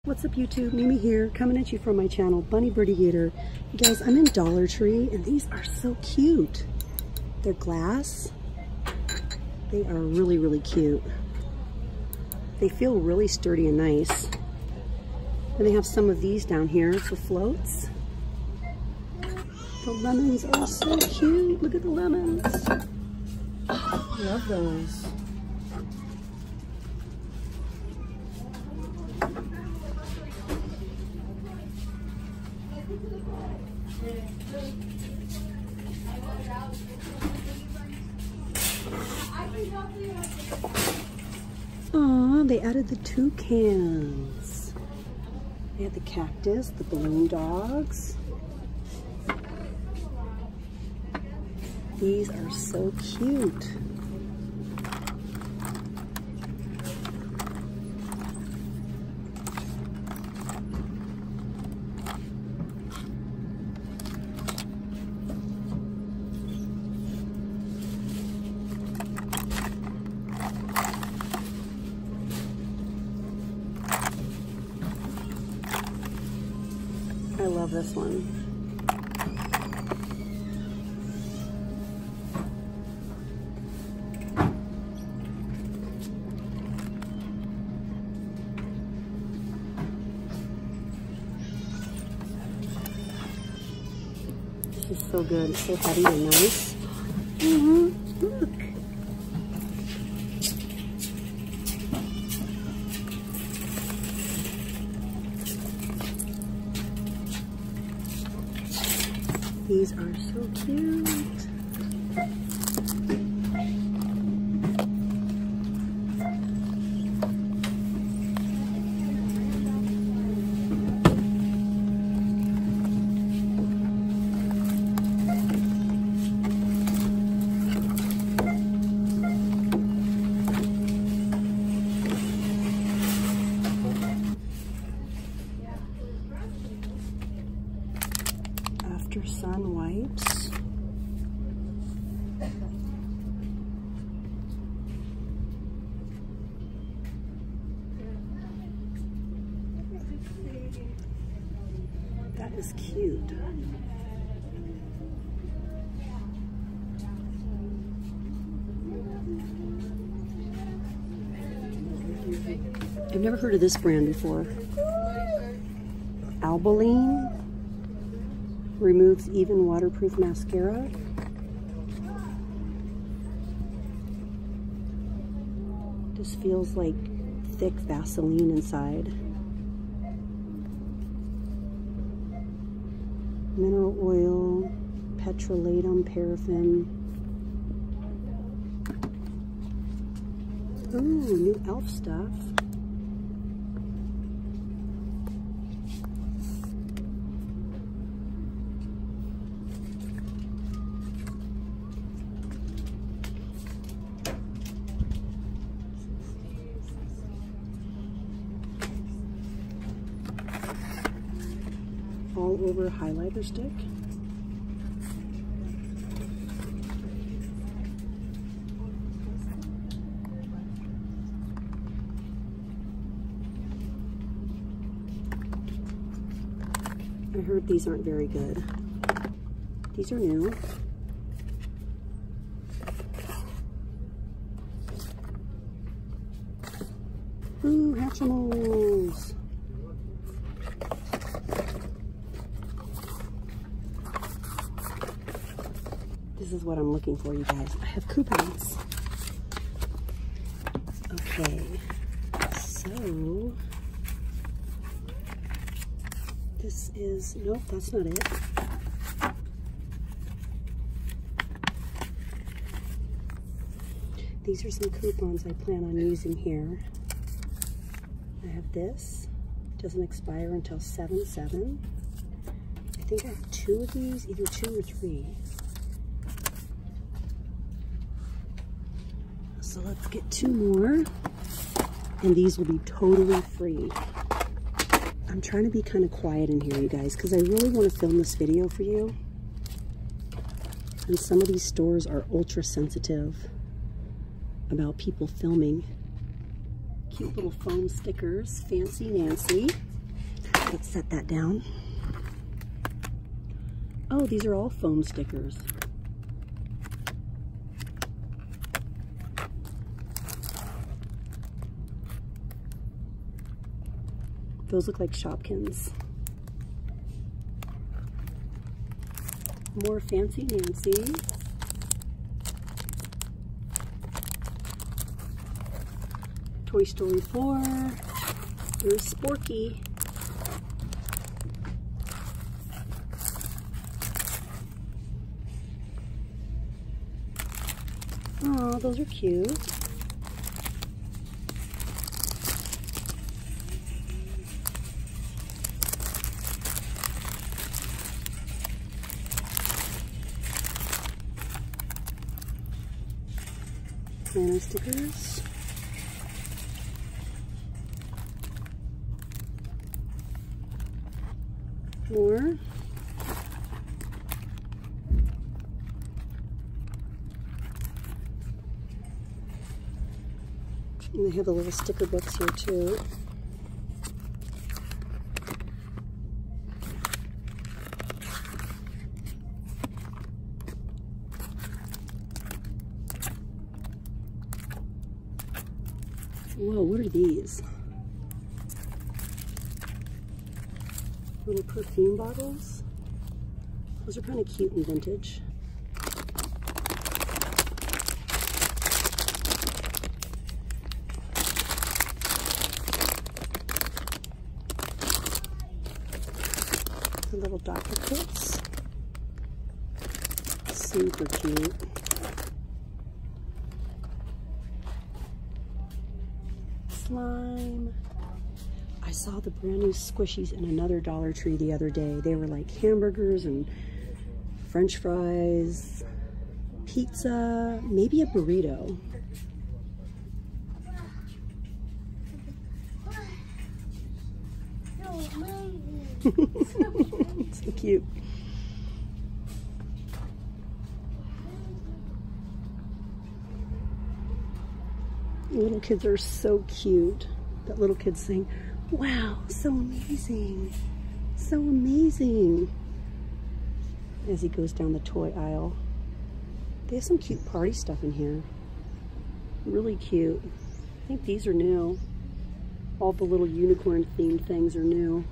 What's up YouTube, Mimi here, coming at you from my channel, Bunny Birdie Gator. You guys, I'm in Dollar Tree and these are so cute. They're glass. They are really, really cute. They feel really sturdy and nice. And they have some of these down here for floats. The lemons are so cute. Look at the lemons. Love those. Aw, they added the toucans. They had the cactus, the balloon dogs. These are so cute. I love this one. This is so good. It's so heavy and nice. Look. These are so cute. After sun wipes. That is cute. I've never heard of this brand before. Albaline. Removes even waterproof mascara. This feels like thick Vaseline inside. Mineral oil, petrolatum, paraffin. Ooh, new e.l.f. stuff. All over highlighter stick. I heard these aren't very good. These are new. Ooh, Hatchimals. This is what I'm looking for, you guys. I have coupons. Okay, so this is, nope, that's not it. These are some coupons I plan on using here. I have this. It doesn't expire until 7/7. I think I have 2 of these, either 2 or 3. So let's get 2 more, and these will be totally free. I'm trying to be kind of quiet in here, you guys, because I really want to film this video for you. And some of these stores are ultra sensitive about people filming. Cute little foam stickers, Fancy Nancy. Let's set that down. Oh, these are all foam stickers. Those look like Shopkins. More Fancy Nancy. Toy Story 4. There's Sporky. Oh, those are cute. Nano stickers. More. And they have the little sticker books here too. Whoa, what are these? Little perfume bottles. Those are kind of cute and vintage. The little doctor kits. Super cute. Slime. I saw the brand new squishies in another Dollar Tree the other day. They were like hamburgers and French fries, pizza, maybe a burrito. So cute. Little kids are so cute. That little kid's saying, wow, so amazing, so amazing, as he goes down the toy aisle. They have some cute party stuff in here. Really cute. I think these are new. All the little unicorn themed things are new.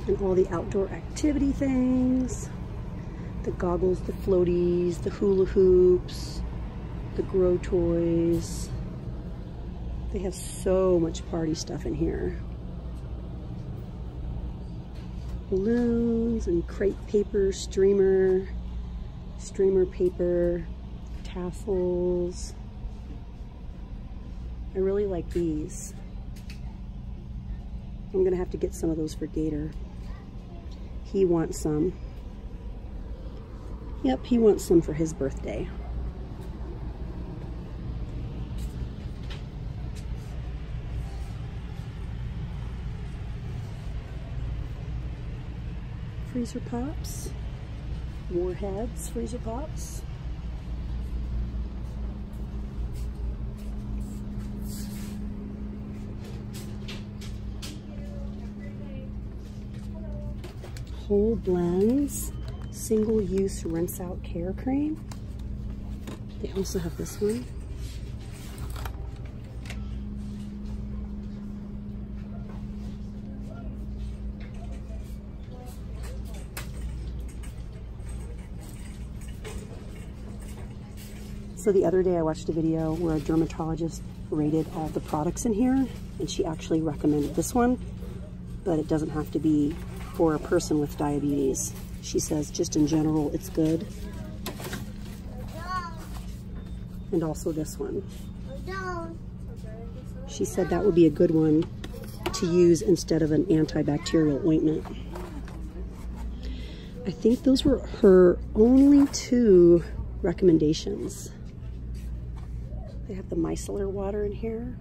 And all the outdoor activity things. The goggles, the floaties, the hula hoops, the grow toys. They have so much party stuff in here. Balloons and crepe paper, streamer paper, tassels. I really like these. I'm gonna have to get some of those for Gator. He wants some. Yep, he wants some for his birthday. Freezer Pops. Warheads, Freezer Pops. Whole Blends. Single-use rinse-out care cream. They also have this one. So the other day I watched a video where a dermatologist rated all the products in here, and she actually recommended this one, but it doesn't have to be for a person with diabetes. She says just in general it's good. And also this one. She said that would be a good one to use instead of an antibacterial ointment. I think those were her only 2 recommendations. They have the micellar water in here.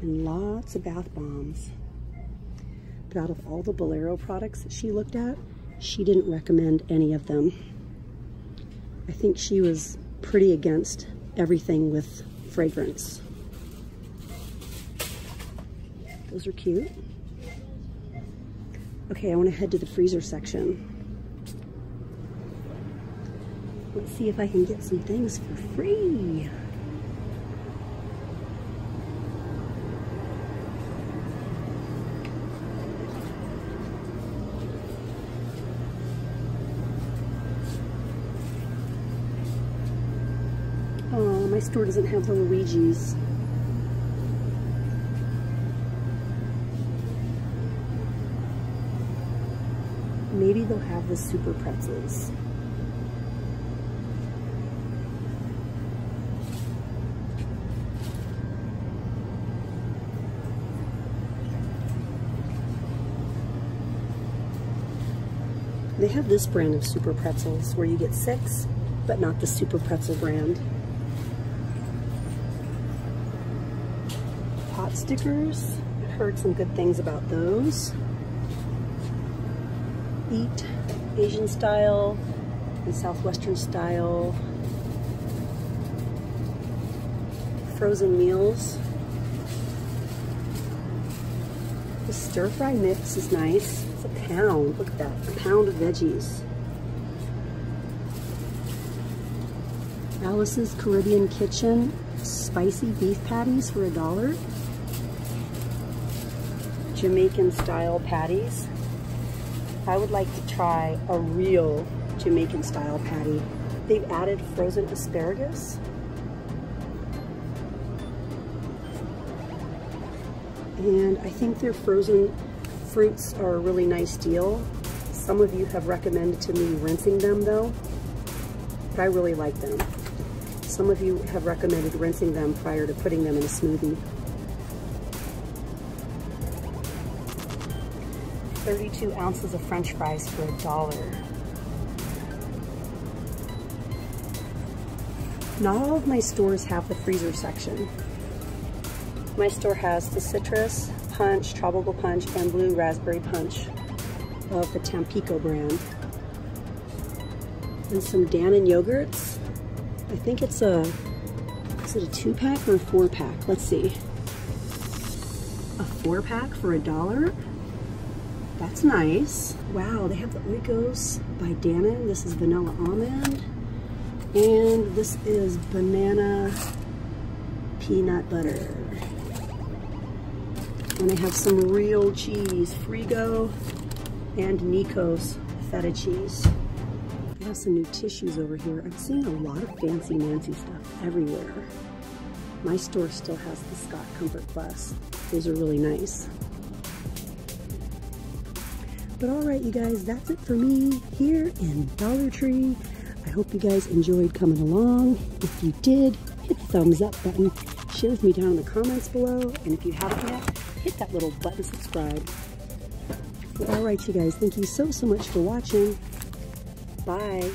And lots of bath bombs. But out of all the Bolero products that she looked at, she didn't recommend any of them. I think she was pretty against everything with fragrance. Those are cute. Okay, I want to head to the freezer section. Let's see if I can get some things for free. Oh, my store doesn't have the veggies. Maybe they'll have the super pretzels. They have this brand of super pretzels where you get 6, but not the super pretzel brand. Pot stickers, I've heard some good things about those. Eat Asian style and Southwestern style. Frozen meals. The stir fry mix is nice. It's a pound, look at that, a pound of veggies. Alice's Caribbean Kitchen, spicy beef patties for $1. Jamaican style patties. I would like to try a real Jamaican style patty. They've added frozen asparagus. And I think their frozen fruits are a really nice deal. Some of you have recommended to me rinsing them though, but I really like them. Some of you have recommended rinsing them prior to putting them in a smoothie. 32 ounces of French fries for $1. Not all of my stores have the freezer section. My store has the citrus punch, tropical punch, and blue raspberry punch of the Tampico brand. And some Dannon yogurts. I think it's a, is it a 2-pack or a 4-pack? Let's see. A 4-pack for $1? That's nice. Wow, they have the Oikos by Dannon. This is vanilla almond. And this is banana peanut butter. And they have some real cheese, Frigo and Nikos feta cheese. They have some new tissues over here. I'm seeing a lot of fancy Nancy stuff everywhere. My store still has the Scott Comfort Plus. Those are really nice. But all right, you guys, that's it for me here in Dollar Tree. I hope you guys enjoyed coming along. If you did, hit the thumbs up button. Share with me down in the comments below. And if you haven't yet, hit that little button subscribe. All right, you guys, thank you so much for watching. Bye.